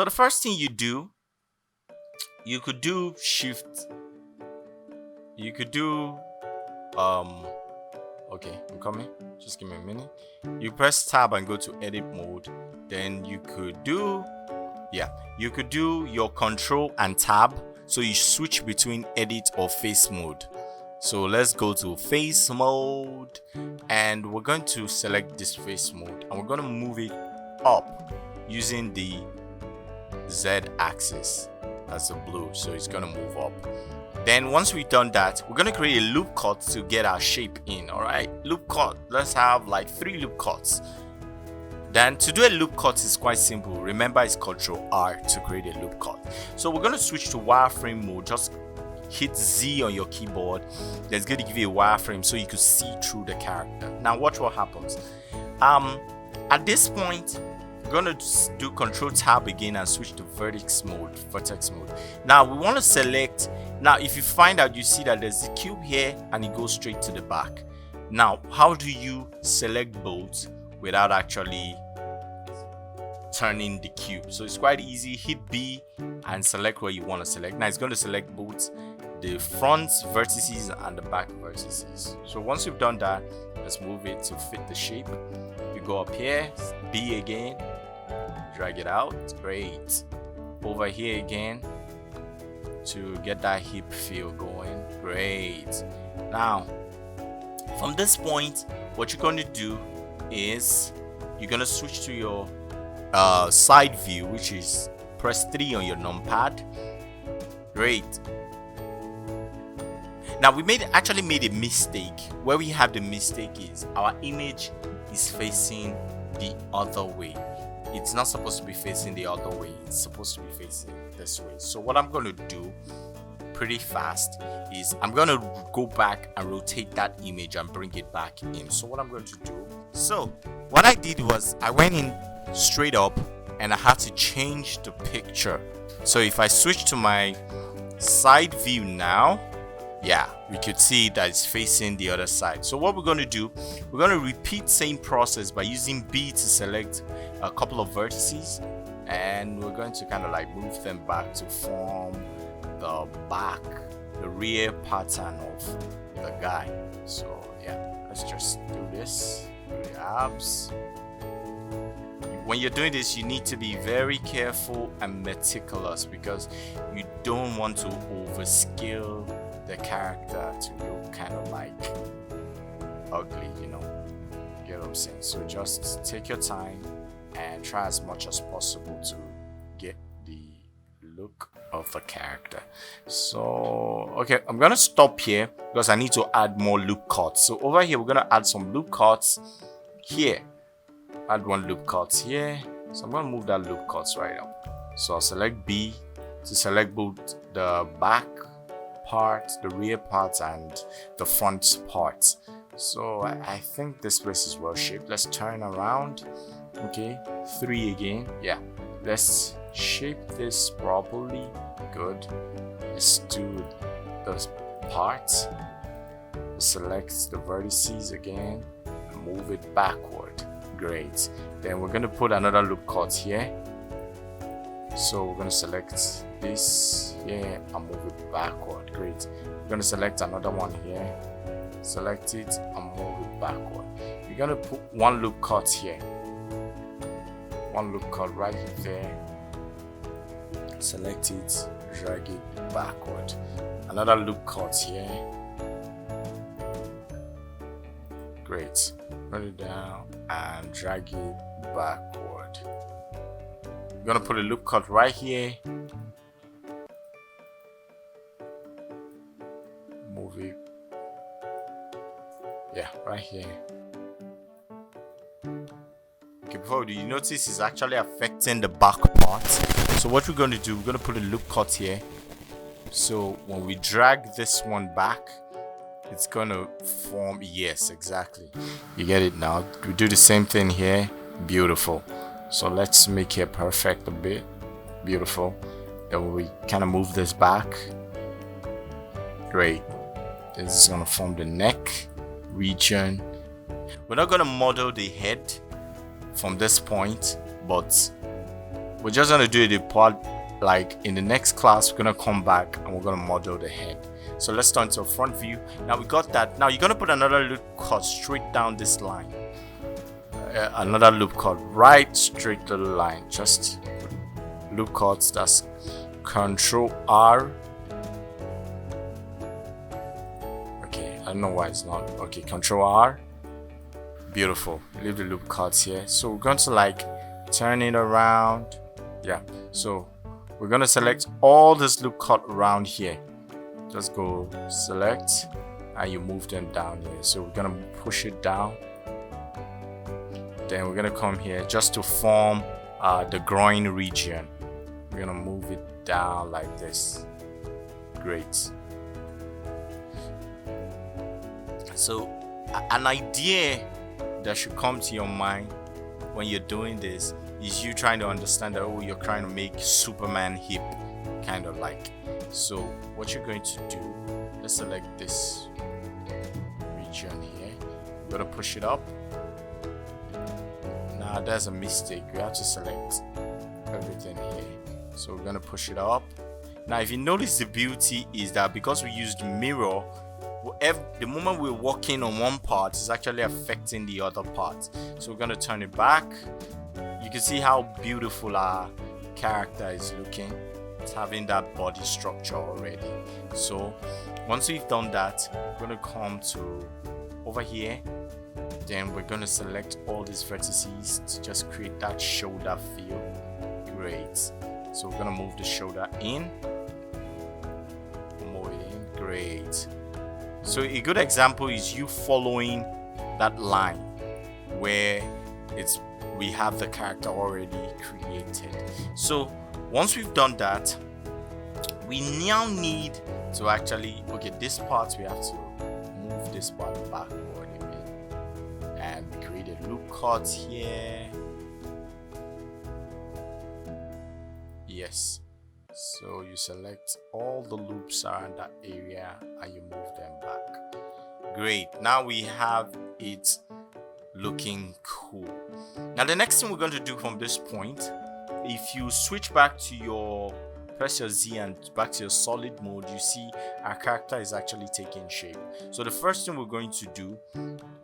So the first thing you do, you could do shift. You could do okay, I'm coming. Just give me a minute. You press tab and go to edit mode. Then you could do your control and tab. So you switch between edit or face mode. So let's go to face mode, and we're going to select this face mode, and we're going to move it up using the Z axis. That's the blue, so it's going to move up. Then once we've done that, we're going to create a loop cut to get our shape in. All right, loop cut. Let's have like 3 loop cuts. Then to do a loop cut is quite simple. Remember, it's Ctrl R to create a loop cut. So we're going to switch to wireframe mode. Just hit Z on your keyboard. That's going to give you a wireframe so you could see through the character. Now watch what happens. At this point, we're going to do Control Tab again and switch to vertex mode. Now we want to select. Now if you find out, you see that there's a cube here and it goes straight to the back. Now how do you select both without actually turning the cube? So it's quite easy. Hit B and select where you want to select. Now it's going to select both the front vertices and the back vertices. So once you've done that, let's move it to fit the shape. You go up here, B again, drag it out. Great. Over here again to get that hip feel going. Great. Now from this point, what you're going to do is you're going to switch to your side view, which is press 3 on your numpad. Great. Now we actually made a mistake. Where we have the mistake is our image is facing the other way. It's not supposed to be facing the other way. It's supposed to be facing this way. So what I'm going to do pretty fast is I'm going to go back and rotate that image and bring it back in. So what I'm going to do, so what I did was I went in straight up and I had to change the picture. So if I switch to my side view now, yeah, we could see that it's facing the other side. So what we're going to do, we're going to repeat same process by using B to select a couple of vertices, and we're going to kind of like move them back to form the rear pattern of the guy. So yeah, let's just do this. The abs. When you're doing this, you need to be very careful and meticulous because you don't want to overscale the character to look kind of like ugly, you know. You get what I'm saying? So just take your time and try as much as possible to get the look of the character. So okay, I'm gonna stop here because I need to add more loop cuts. So over here we're gonna add some loop cuts here. Add one loop cut here. So I'm gonna move that loop cuts right up. So I'll select B to select both the back part, the rear part, and the front part. So I think this place is well shaped. Let's turn around. Okay, 3 again. Yeah, let's shape this properly. Good. Let's do those parts. Select the vertices again and move it backward. Great. Then we're going to put another loop cut here. So we're going to select this here and move it backward. Great. We're going to select another one here, select it and move it backward. We're going to put one loop cut here, one loop cut right there, select it, drag it backward. Another loop cut here. Great. Put it down and drag it backward. We're gonna put a loop cut right here. Move it. Yeah, right here. Okay, before you notice it's actually affecting the back part. So what we're going to do, we're going to put a loop cut here. So when we drag this one back, it's going to form, yes, exactly. You get it now. We do the same thing here. Beautiful. So let's make it perfect a bit. Beautiful. Then we kind of move this back. Great. This is going to form the neck region. We're not going to model the head from this point, but we're just going to do the part like in the next class. We're going to come back and we're going to model the head. So let's turn to a front view. Now we got that. Now you're going to put another loop cut straight down this line. Another loop cut right straight to the line. Just loop cuts. That's Control R. Okay, I don't know why it's not. Okay, Control R. Beautiful. Leave the loop cuts here. So we're going to like turn it around. Yeah, so we're going to select all this loop cut around here. Just go select and you move them down here. So we're going to push it down. Then we're going to come here just to form the groin region. We're going to move it down like this. Great. So an idea that should come to your mind when you're doing this is you trying to understand that, oh, you're trying to make Superman hip, kind of like. So what you're going to do, let's select this region here. We're going to push it up. Now there's a mistake. We have to select everything here. So we're going to push it up. Now if you notice, the beauty is that because we used mirror, the moment we're working on one part is actually affecting the other part. So we're going to turn it back. You can see how beautiful our character is looking. It's having that body structure already. So once we've done that, we're going to come to over here. Then we're going to select all these vertices to just create that shoulder feel. Great. So we're going to move the shoulder in. Move it in. Great. So a good example is you following that line where we have the character already created. So once we've done that, we now need to actually, okay, this part we have to move this part backward a bit and create a loop cut here. Yes. So you select all the loops around that area and you move them back. Great. Now we have it looking cool. Now the next thing we're going to do from this point, if you switch back to press your Z and back to your solid mode, you see our character is actually taking shape. So the first thing we're going to do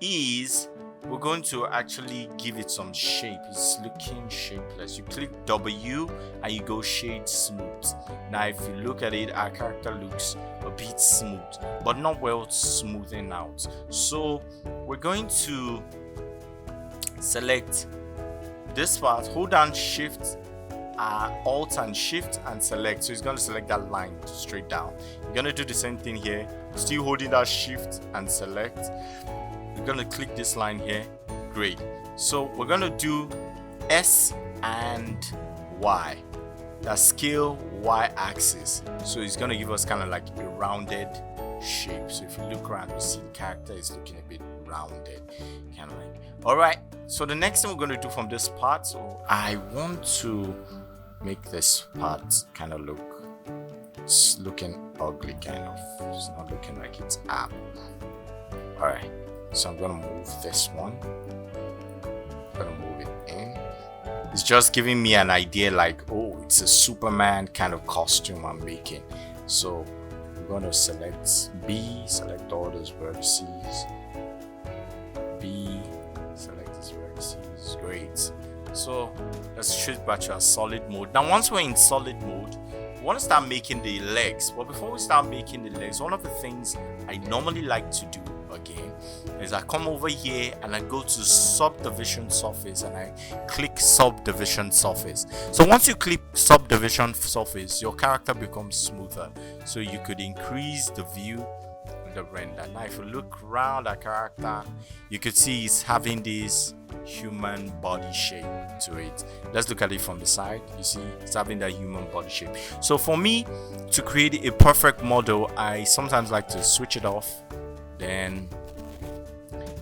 is we're going to actually give it some shape. It's looking shapeless. You click W and you go shade smooth. Now if you look at it, our character looks a bit smooth, but not well smoothing out. So we're going to select this part, hold down shift, alt and shift and select. So it's going to select that line straight down. You're going to do the same thing here, still holding that shift and select. We're going to click this line here. Great. So we're going to do S and Y, that scale Y axis. So it's going to give us kind of like a rounded shape. So if you look around, you see the character is looking a bit rounded, kind of like. All right, so the next thing we're going to do from this part, so I want to make this part kind of look, it's looking ugly, kind of. It's not looking like it's up. All right, so I'm going to move this one. I'm going to move it in. It's just giving me an idea like, oh, it's a Superman kind of costume I'm making. So I'm going to select B, select all those vertices. B, select these vertices. Great. So let's switch back to our solid mode. Now once we're in solid mode, we want to start making the legs. But before we start making the legs, one of the things I normally like to do again is I come over here and I go to subdivision surface and I click subdivision surface. So once you click subdivision surface, your character becomes smoother. So you could increase the view in the render. Now if you look around our character, you could see he's having this human body shape to it. Let's look at it from the side. You see it's having that human body shape. So for me to create a perfect model, I sometimes like to switch it off. Then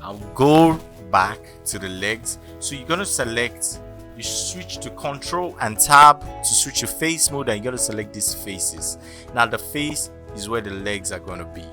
I'll go back to the legs. So you're going to select, you switch to Control and Tab to switch to face mode, and you're going to select these faces. Now the face is where the legs are going to be.